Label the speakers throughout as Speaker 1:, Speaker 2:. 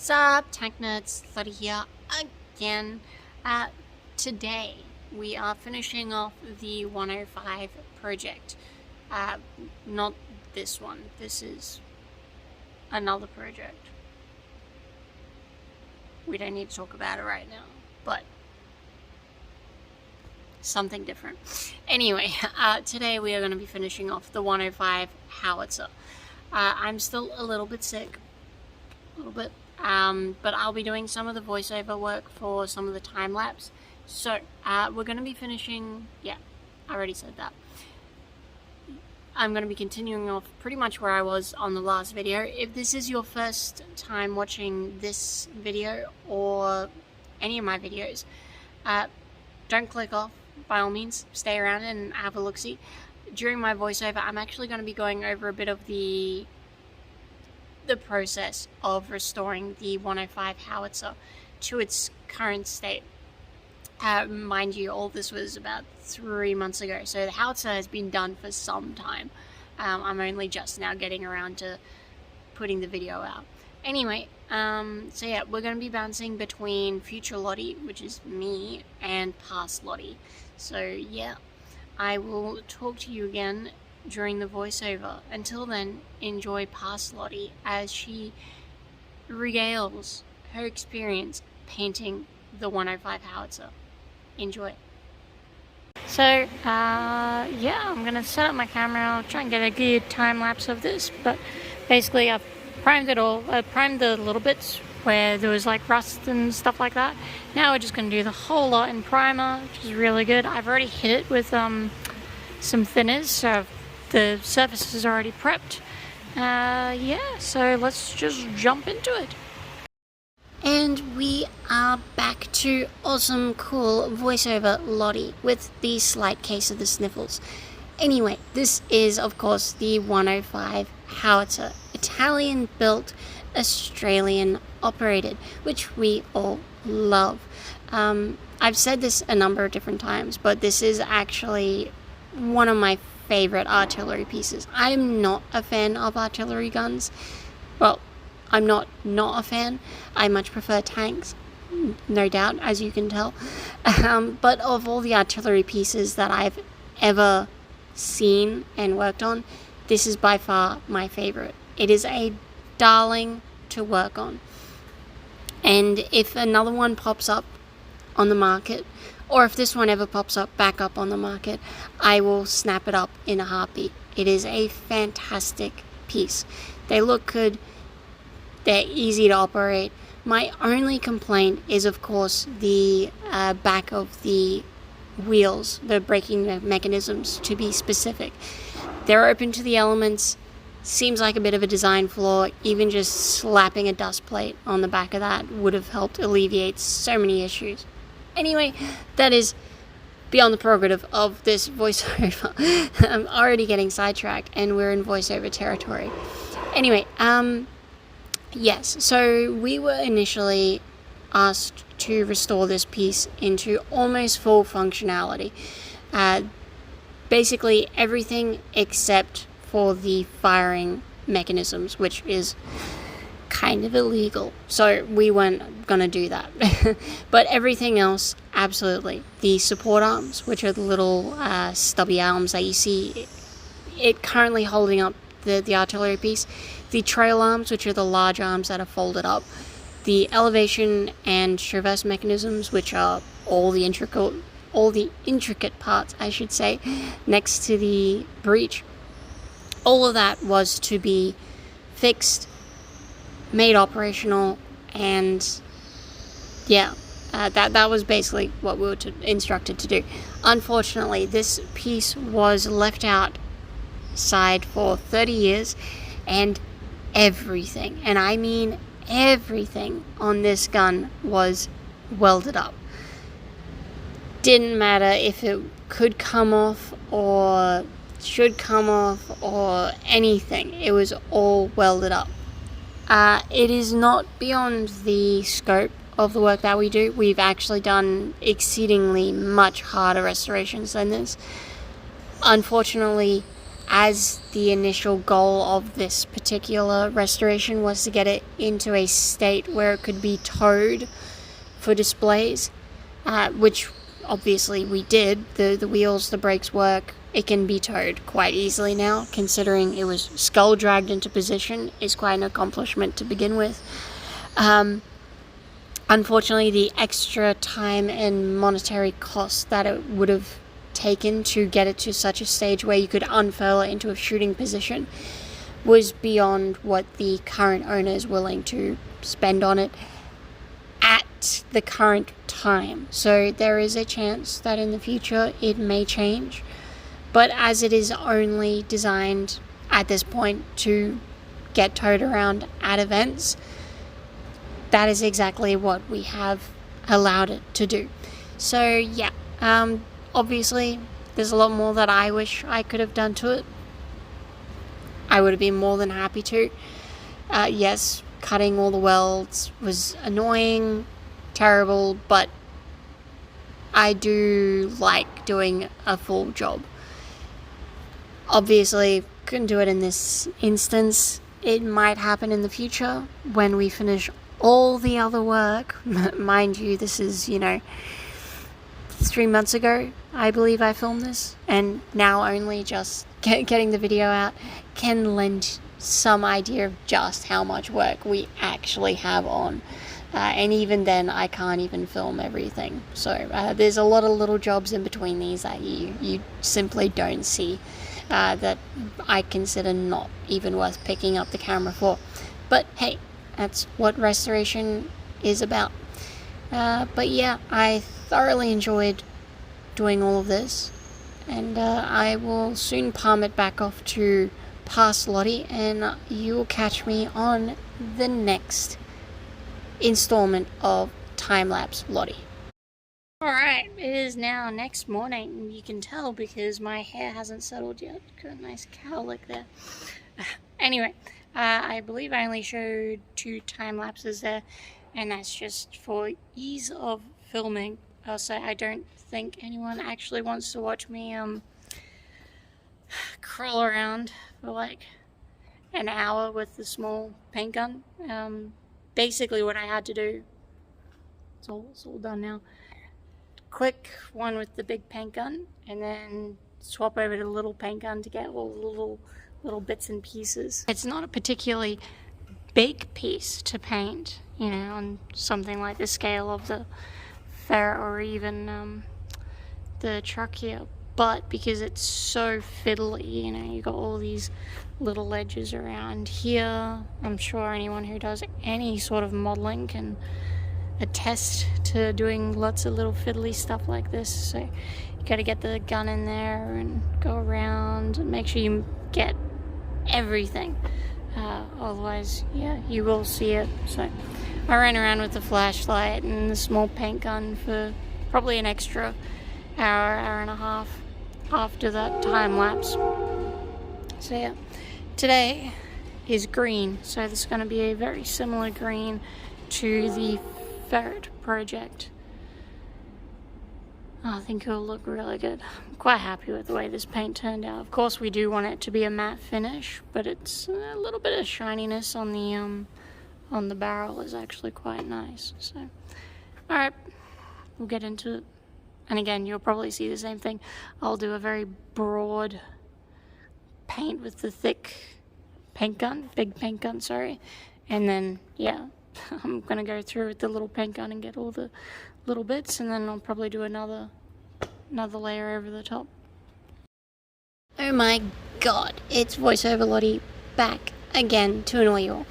Speaker 1: What's up, Tank Nerds? 30 here again. Today we are finishing off the 105 project. Not this one. This is another project. We don't need to talk about it right now, but something different. Anyway, today we are going to be finishing off the 105 Howitzer. I'm still a little bit sick. A little bit. But I'll be doing some of the voiceover work for some of the time lapse. So we're going to be finishing, I already said that. I'm going to be continuing off pretty much where I was on the last video. If this is your first time watching this video or any of my videos, don't click off. By all means, stay around and have a look-see. During my voiceover, I'm actually going to be going over a bit of the process of restoring the 105 Howitzer to its current state. Mind you, all this was about 3 months ago, so the Howitzer has been done for some time. I'm only just now getting around to putting the video out. Anyway, so yeah, we're going to be bouncing between future Lottie, which is me, and past Lottie. So yeah, I will talk to you again during the voiceover. Until then, enjoy past Lottie as she regales her experience painting the 105 Howitzer. Enjoy. So, I'm gonna set up my camera. I'll try and get a good time lapse of this, but basically I've primed it all. I primed the little bits where there was like rust and stuff like that. Now we're just gonna do the whole lot in primer, which is really good. I've already hit it with some thinners, so the surface is already prepped. So let's just jump into it. And we are back to awesome, cool voiceover Lottie with the slight case of the sniffles. Anyway, this is, of course, the 105 Howitzer. Italian built, Australian operated, which we all love. I've said this a number of different times, but this is actually one of my favorite artillery pieces. I'm not a fan of artillery guns. Well, I'm not a fan. I much prefer tanks, no doubt, as you can tell. But of all the artillery pieces that I've ever seen and worked on, this is by far my favorite. It is a darling to work on. And if another one pops up on the market, or if this one ever pops up back up on the market, I will snap it up in a heartbeat. It is a fantastic piece. They look good. They're easy to operate. My only complaint is, of course, the back of the wheels, the braking mechanisms, to be specific. They're open to the elements. Seems like a bit of a design flaw. Even just slapping a dust plate on the back of that would have helped alleviate so many issues. Anyway, that is beyond the prerogative of this voiceover. I'm already getting sidetracked and we're in voiceover territory. Anyway, yes, so we were initially asked to restore this piece into almost full functionality. Basically everything except for the firing mechanisms, which is kind of illegal, so we weren't gonna do that. But everything else, absolutely. The support arms, which are the little stubby arms that you see it currently holding up the artillery piece. The trail arms, which are the large arms that are folded up. The elevation and traverse mechanisms, which are all the intricate parts, I should say, next to the breech. All of that was to be fixed, made operational, and that was basically what we were instructed to do. Unfortunately, this piece was left outside for 30 years, and everything, and I mean everything, on this gun was welded up. Didn't matter if it could come off or should come off or anything, it was all welded up. It is not beyond the scope of the work that we do. We've actually done exceedingly much harder restorations than this. Unfortunately, as the initial goal of this particular restoration was to get it into a state where it could be towed for displays, which obviously we did. The wheels, the brakes work. It can be towed quite easily now, considering it was skull dragged into position is quite an accomplishment to begin with. Unfortunately, the extra time and monetary cost that it would have taken to get it to such a stage where you could unfurl it into a shooting position was beyond what the current owner is willing to spend on it at the current time. So there is a chance that in the future it may change, but as it is only designed at this point to get towed around at events, that is exactly what we have allowed it to do. So yeah, obviously there's a lot more that I wish I could have done to it. I would have been more than happy to. Yes, cutting all the welds was annoying, terrible, but I do like doing a full job. Obviously, couldn't do it in this instance. It might happen in the future when we finish all the other work. Mind you, this is, 3 months ago, I believe I filmed this, and now only just getting the video out can lend some idea of just how much work we actually have on. And even then, I can't even film everything. So there's a lot of little jobs in between these that you simply don't see, that I consider not even worth picking up the camera for. But hey, that's what restoration is about. But yeah, I thoroughly enjoyed doing all of this, and I will soon palm it back off to past Lottie, and you will catch me on the next installment of Time-Lapse Lottie. Alright, it is now next morning. You can tell because my hair hasn't settled yet. Got a nice cowlick there. Anyway, I believe I only showed 2 time lapses there, and that's just for ease of filming. Also, I don't think anyone actually wants to watch me crawl around for like an hour with the small paint gun. Basically what I had to do, it's all done now. Click one with the big paint gun and then swap over to the little paint gun to get all the little bits and pieces. It's not a particularly big piece to paint, on something like the scale of the Ferret or even the truck here, but because it's so fiddly, you got all these little ledges around here. I'm sure anyone who does any sort of modeling can attest to doing lots of little fiddly stuff like this. So you got to get the gun in there and go around and make sure you get everything, otherwise you will see it. So I ran around with the flashlight and the small paint gun for probably an extra hour and a half after that time lapse. So yeah, today is green, so this is going to be a very similar green to the Ferret project. I think it'll look really good. I'm quite happy with the way this paint turned out. Of course, we do want it to be a matte finish, but it's a little bit of shininess on the barrel is actually quite nice. So, all right, we'll get into it. And again, you'll probably see the same thing. I'll do a very broad paint with the thick paint gun, big paint gun, sorry. And then, yeah, I'm gonna go through with the little paint gun and get all the little bits, and then I'll probably do another layer over the top. Oh my god, it's voiceover Lottie back again to annoy you all.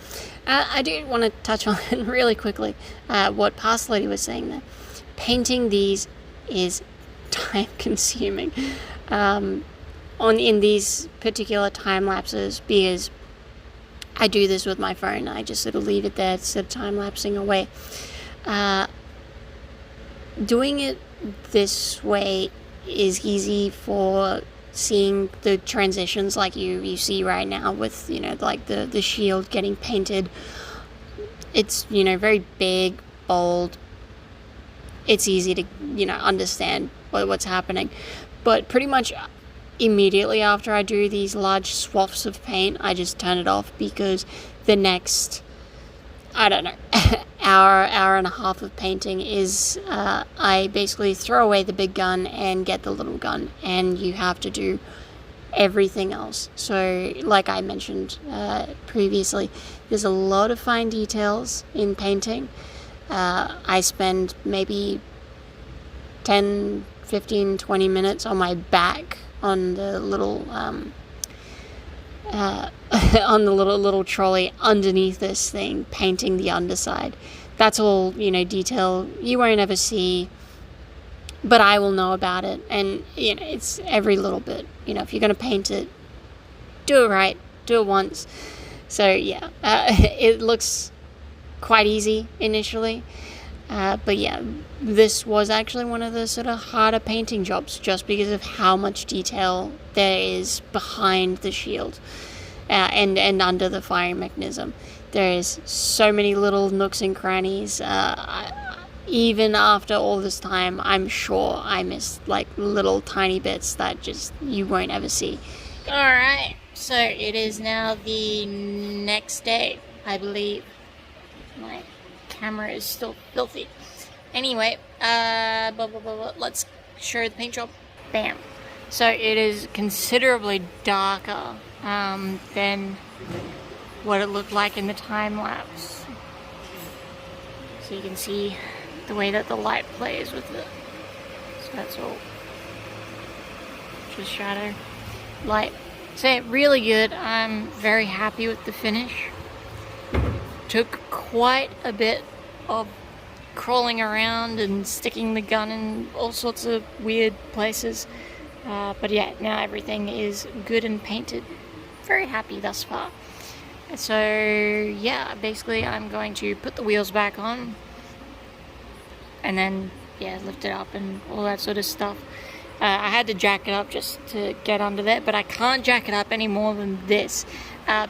Speaker 1: I do want to touch on really quickly what past Lottie was saying there. Painting these is time consuming in these particular time lapses, because I do this with my phone. I just sort of leave it there instead of time lapsing away. Doing it this way is easy for seeing the transitions like you see right now with, like the shield getting painted. It's, very big, bold. It's easy to, understand what's happening. But pretty much immediately after I do these large swaths of paint, I just turn it off, because the next, I don't know, hour and a half of painting is, I basically throw away the big gun and get the little gun, and you have to do everything else. So like I mentioned previously, there's a lot of fine details in painting. I spend maybe 10, 15, 20 minutes on my back on the little on the little trolley underneath this thing, painting the underside. That's all, detail you won't ever see, but I will know about it. And it's every little bit. If you're going to paint it, do it right, do it once. So yeah, it looks quite easy initially, but yeah, this was actually one of the sort of harder painting jobs, just because of how much detail there is behind the shield and under the firing mechanism. There is so many little nooks and crannies. Even after all this time, I'm sure I missed like little tiny bits that just you won't ever see. Alright, so it is now the next day, I believe. My camera is still filthy. Anyway, let's show the paint job. Bam. So it is considerably darker than what it looked like in the time lapse. So you can see the way that the light plays with it. So that's all just shadow, light. So yeah, really good. I'm very happy with the finish. Took quite a bit of crawling around and sticking the gun in all sorts of weird places. But yeah, now everything is good and painted. Very happy thus far. So yeah, basically I'm going to put the wheels back on and then yeah, lift it up and all that sort of stuff. I had to jack it up just to get under there, but I can't jack it up any more than this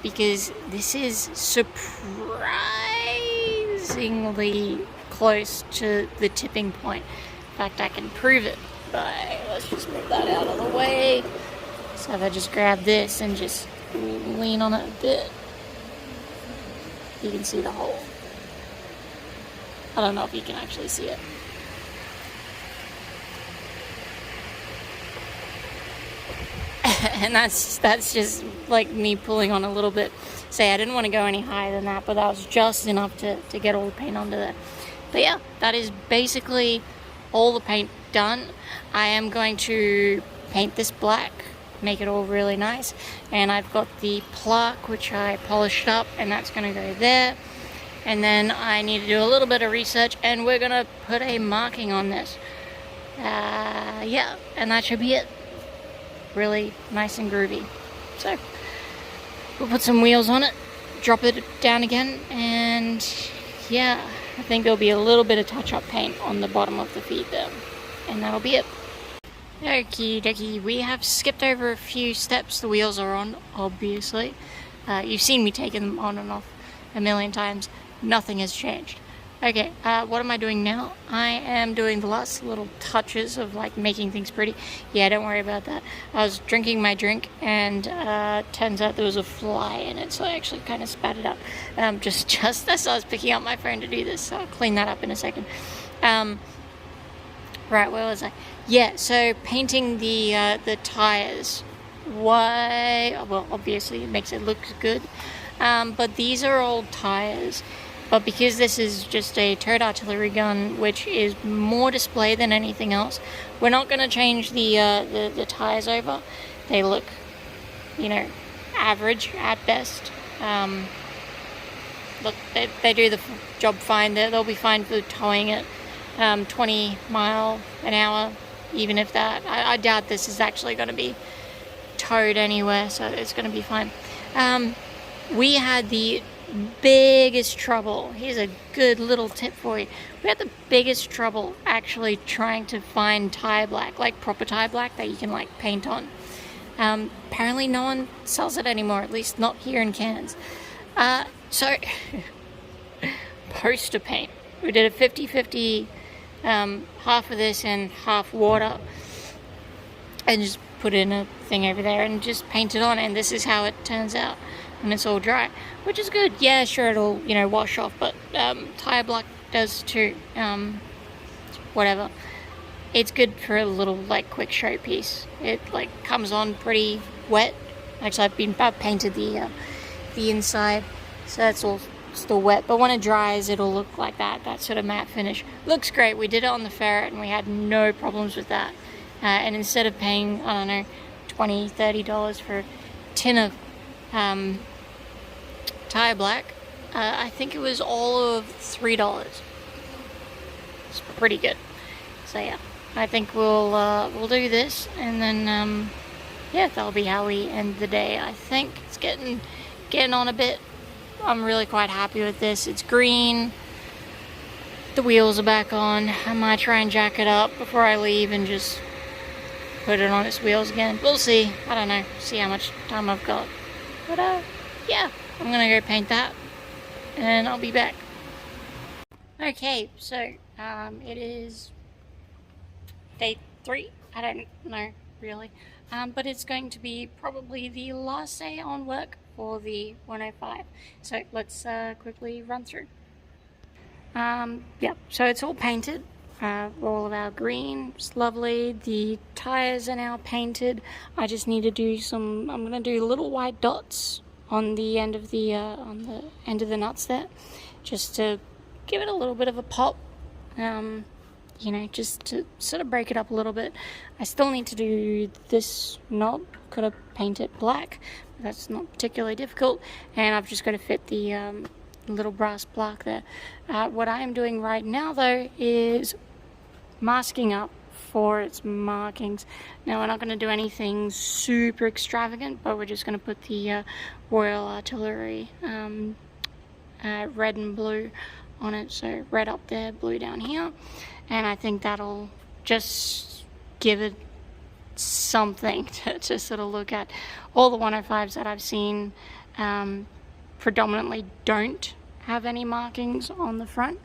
Speaker 1: because this is surprisingly close to the tipping point. In fact, I can prove it by, let's just move that out of the way. So if I just grab this and just lean on it a bit, you can see the hole. I don't know if you can actually see it. And that's just like me pulling on a little bit. Say I didn't want to go any higher than that, but that was just enough to get all the paint under there. But yeah, that is basically all the paint done. I am going to paint this black, make it all really nice, and I've got the plaque which I polished up, and that's going to go there. And then I need to do a little bit of research, and we're going to put a marking on this. Yeah, and that should be it. Really nice and groovy. So we'll put some wheels on it, drop it down again, and yeah, I think there'll be a little bit of touch-up paint on the bottom of the feet there, and that'll be it. Okie dokie, we have skipped over a few steps. The wheels are on, obviously. You've seen me taking them on and off a million times. Nothing has changed. Okay, what am I doing now? I am doing the last little touches of like making things pretty. Yeah, don't worry about that. I was drinking my drink and turns out there was a fly in it, so I actually kind of spat it up. Just as I was picking up my phone to do this, so I'll clean that up in a second. Right, where was I? Yeah, so painting the tires. Why? Well, obviously it makes it look good. But these are old tires. But because this is just a turret artillery gun, which is more display than anything else, we're not going to change the tires over. They look, average at best. Look, they do the job fine. They'll be fine for towing it 20 miles an hour, even if that. I doubt this is actually going to be towed anywhere, so it's going to be fine. We had the biggest trouble. Here's a good little tip for you. We had the biggest trouble actually trying to find tire black, like proper tire black that you can like paint on. Apparently no one sells it anymore, at least not here in Cairns. So poster paint. We did a 50-50, half of this and half water, and just put in a thing over there and just paint it on, and this is how it turns out when it's all dry, which is good. Yeah, sure, it'll, you know, wash off, but tire black does too. Whatever. It's good for a little, like, quick show piece. It, like, comes on pretty wet. Actually, I've painted the inside, so that's all still wet, but when it dries it'll look like that sort of matte finish. Looks great. We did it on the Ferret and we had no problems with that, and instead of paying, I don't know, $20-$30 for a tin of tire black, I think it was all of $3. It's pretty good. So yeah, I think we'll do this, and then yeah, that'll be how we end the day. I think it's getting on a bit. I'm really quite happy with this. It's green. The wheels are back on. I might try and jack it up before I leave and just put it on its wheels again. We'll see. I don't know. See how much time I've got. But yeah, I'm gonna go paint that and I'll be back. Okay, so it is day 3. I don't know really. But it's going to be probably the last day on work for the 105. So let's quickly run through. Yeah, so it's all painted. All of our green, it's lovely. The tires are now painted. I just need to do some, I'm gonna do little white dots on the end of the nuts there, just to give it a little bit of a pop. You know, just to sort of break it up a little bit. I still need to do this knob. Could have painted it black. That's not particularly difficult. And I've just got to fit the little brass plaque there. What I am doing right now, though, is masking up for its markings. Now, we're not going to do anything super extravagant, but we're just going to put the Royal Artillery red and blue on it. So red up there, blue down here. And I think that'll just give it something to sort of look at. All the 105s that I've seen predominantly don't have any markings on the front.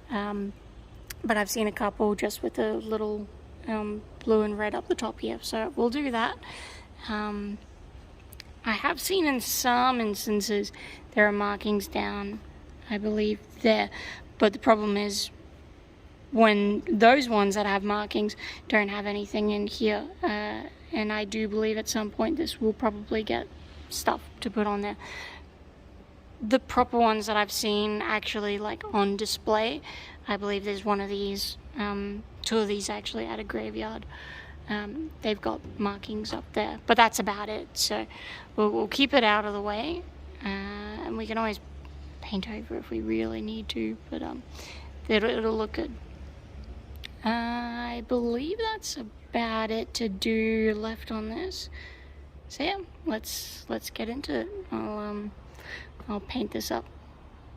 Speaker 1: But I've seen a couple just with a little blue and red up the top here. So we'll do that. I have seen in some instances there are markings down, I believe, there. But the problem is, when those ones that have markings don't have anything in here, and I do believe at some point this will probably get stuff to put on there. The proper ones that I've seen actually, like, on display, I believe there's one of these, 2 of these actually at a graveyard. They've got markings up there, but that's about it. So we'll keep it out of the way, and we can always paint over if we really need to, but it'll look good. I believe that's about it to do left on this. So yeah, let's get into it. I'll paint this up.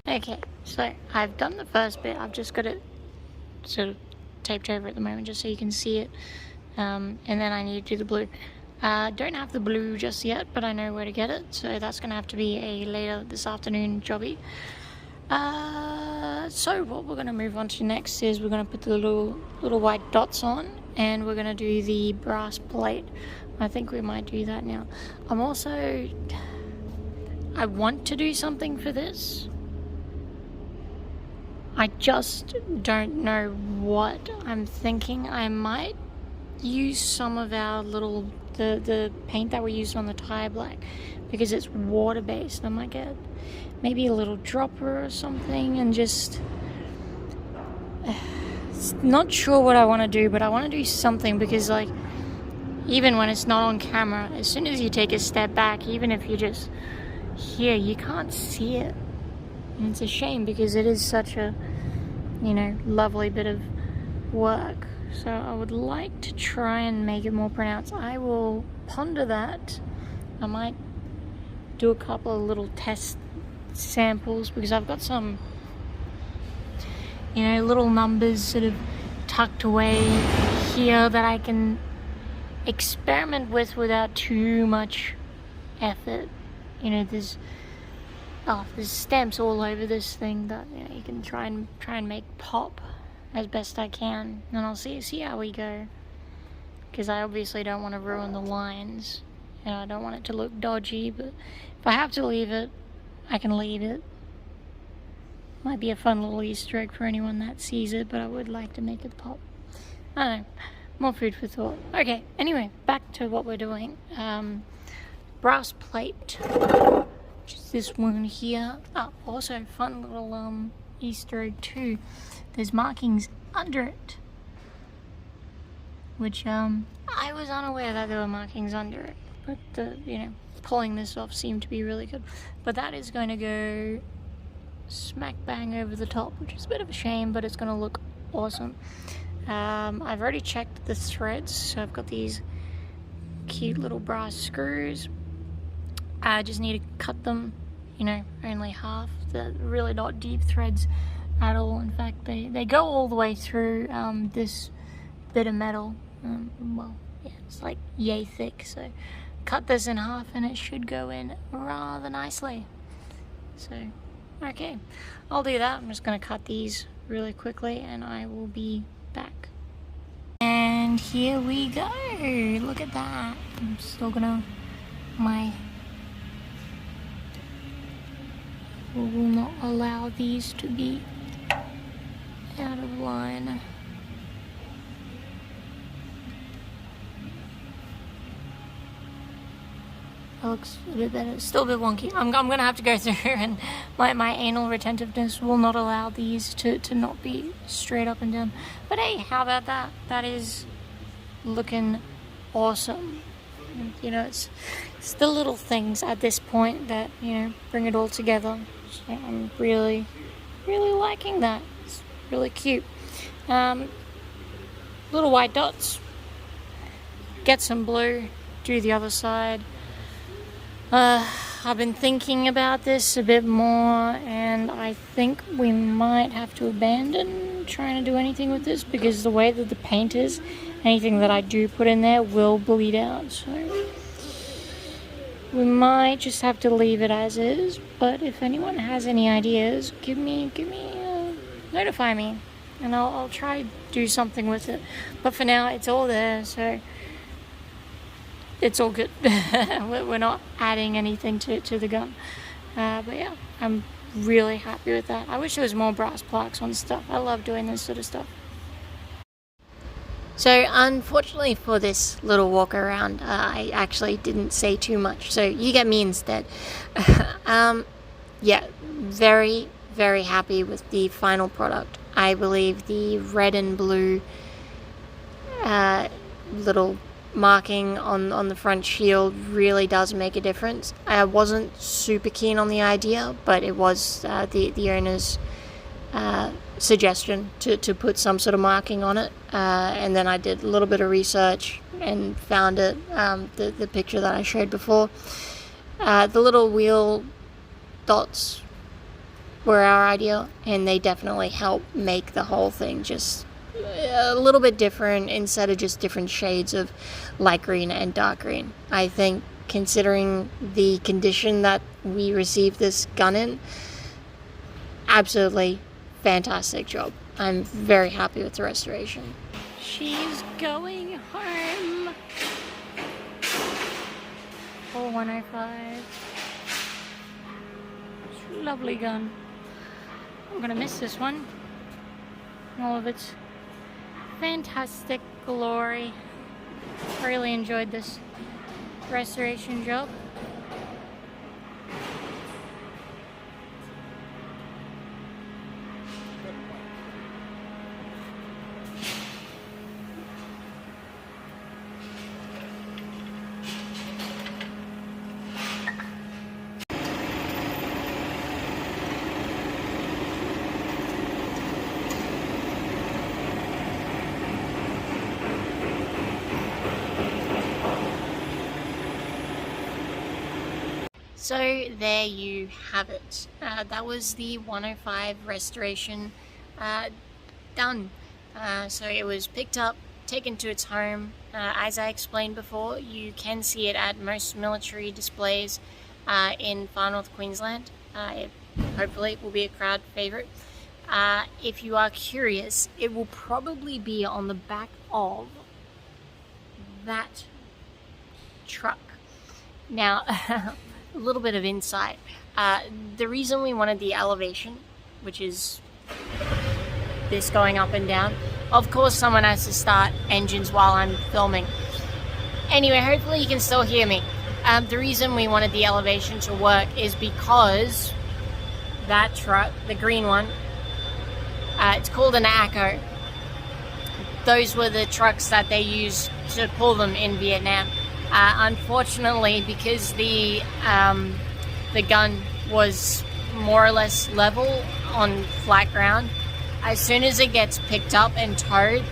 Speaker 1: Okay, so I've done the first bit. I've just got it sort of taped over at the moment just so you can see it. And then I need to do the blue. Don't have the blue just yet, but I know where to get it. So that's gonna have to be a later this afternoon jobby. So what we're going to move on to next is we're going to put the little white dots on, and we're going to do the brass plate. I think we might do that now. I want to do something for this. I just don't know what. I'm thinking I might use some of our the paint that we used on the tire black, because it's water based. I might get maybe a little dropper or something, and just not sure what I want to do, but I want to do something, because, like, even when it's not on camera, as soon as you take a step back, even if you're just here, you can't see it, and it's a shame because it is such a, you know, lovely bit of work. So I would like to try and make it more pronounced. I will ponder that. I might do a couple of little test samples, because I've got some, you know, little numbers sort of tucked away here that I can experiment with without too much effort. You know, there's stamps all over this thing that, you know, you can try and make pop as best I can, and I'll see how we go. because I obviously don't want to ruin the lines, and I don't want it to look dodgy, but if I have to leave it, I can leave it. Might be a fun little Easter egg for anyone that sees it, but I would like to make it pop. I don't know, more food for thought. Okay, anyway, back to what we're doing. Brass plate, which is this one here. Oh, also fun little Easter egg too. There's markings under it, which I was unaware that there were markings under it, but you know, pulling this off seemed to be really good. But that is going to go smack bang over the top, which is a bit of a shame, but it's going to look awesome. I've already checked the threads, so I've got these cute little brass screws. I just need to cut them, you know, only half. They're really not deep threads at all. In fact, they go all the way through this bit of metal. Well, yeah, it's like yay thick, so cut this in half and it should go in rather nicely. So, okay, I'll do that. I'm just going to cut these really quickly and I will be back. And here we go. Look at that. I'm still gonna, will not allow these to be out of line. That looks a bit better. It's still a bit wonky. I'm gonna have to go through, and my anal retentiveness will not allow these to not be straight up and down. But hey, how about that? That is looking awesome. And, you know, it's the little things at this point that, you know, bring it all together. So I'm really liking that. It's really cute. Little white dots. Get some blue. Do the other side. I've been thinking about this a bit more, and I think we might have to abandon trying to do anything with this, because the way that the paint is, anything that I do put in there will bleed out. So we might just have to leave it as is. But if anyone has any ideas, notify me, and I'll try to do something with it. But for now, it's all there, so it's all good. We're not adding anything to the gun. But yeah, I'm really happy with that. I wish there was more brass plaques on stuff. I love doing this sort of stuff. So unfortunately for this little walk around, I actually didn't say too much, so you get me instead. Yeah, very happy with the final product. I believe the red and blue little marking on the front shield really does make a difference. I wasn't super keen on the idea, but it was the owner's suggestion to put some sort of marking on it, and then I did a little bit of research and found it, the picture that I showed before. The little wheel dots were our idea, and they definitely help make the whole thing just a little bit different, instead of just different shades of light green and dark green. I think, considering the condition that we received this gun in, absolutely fantastic job. I'm very happy with the restoration. She's going home. 4105. Lovely gun. I'm gonna miss this one. All of its fantastic glory. Really enjoyed this restoration job. So there you have it. That was the 105 restoration done. So it was picked up, taken to its home. As I explained before, you can see it at most military displays in far north Queensland. Hopefully it will be a crowd favourite. If you are curious, it will probably be on the back of that truck. Now, a little bit of insight. The reason we wanted the elevation, which is this going up and down, of course someone has to start engines while I'm filming. Anyway, hopefully you can still hear me. The reason we wanted the elevation to work is because that truck, the green one, it's called an ACO. Those were the trucks that they used to pull them in Vietnam. Unfortunately, because the gun was more or less level on flat ground, as soon as it gets picked up and towed,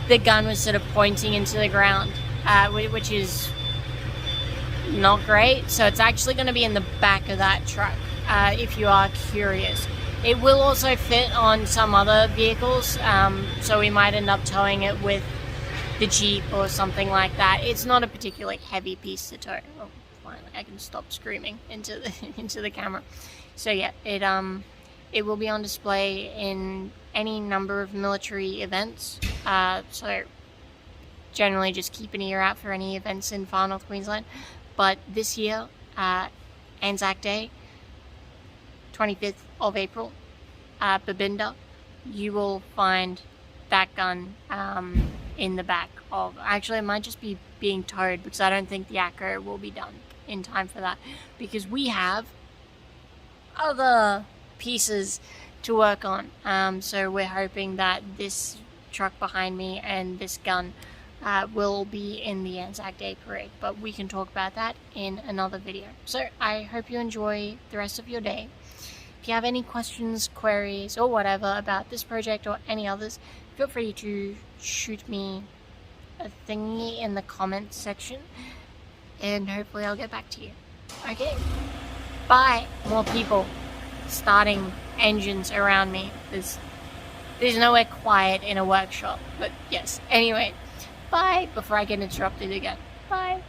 Speaker 1: the gun was sort of pointing into the ground, which is not great. So it's actually going to be in the back of that truck, if you are curious. It will also fit on some other vehicles, so we might end up towing it with the Jeep or something like that. It's not a particularly heavy piece to tow. Oh, finally, I can stop screaming into the camera. So yeah, it will be on display in any number of military events. So generally just keep an ear out for any events in far north Queensland. But this year, Anzac Day, 25th of April, Babinda, you will find that gun in the back of, actually it might just be being towed, because I don't think the ACO will be done in time for that, because we have other pieces to work on. So we're hoping that this truck behind me and this gun will be in the Anzac Day parade, but we can talk about that in another video. So I hope you enjoy the rest of your day. If you have any questions, queries, or whatever about this project or any others, feel free to shoot me a thingy in the comments section, and hopefully I'll get back to you. Okay, bye. More people starting engines around me. There's nowhere quiet in a workshop, but yes. Anyway, bye, before I get interrupted again. Bye.